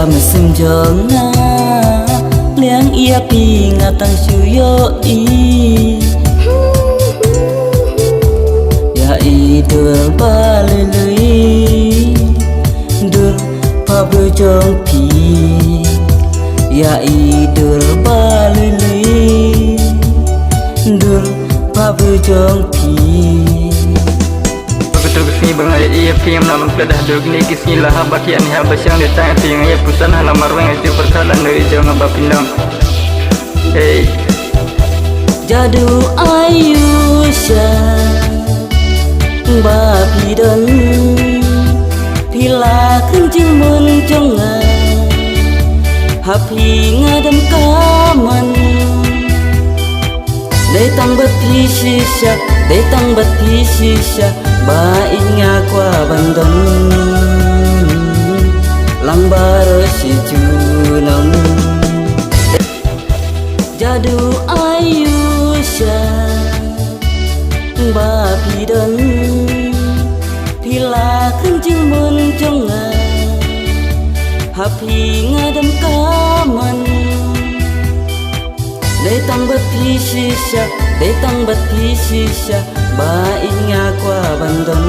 mà xưng giông na liang ia pi ngà tăng chu yo i ya i dur ba lui dur pa bơ chong pi ya i dur ba lui dur pa bơ chong pi betul kesini bangai ia film namun kedah dog ni kisni lah baki ani ha basyang de tang ting ia pusan halamar wang itu perkalan dari jang ba pindang hey jadu ayusha ba pidon pila kencing mun jonga hapi ngadam kaman để tăng bất thi shisha để tăng bất thi shisha ba inga qua bandon lang baro si junam jadu ayusha ba pidon pila kencing mun jonga hapi ngadam kaman để tăng bất thi shisha để tăng bất thi shisha ba inga qua bandon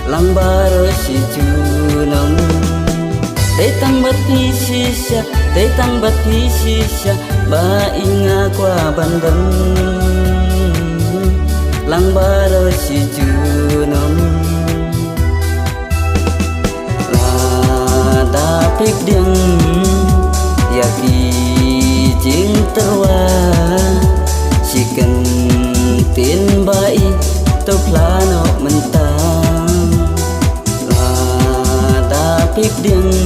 lang baro si junam để tăng bất thi shisha để tăng bất thi shisha ba inga qua bandon lang baro si junam la da pik ding ya pi jing terwa chicken tin bay tàu plano mentang la da pik ding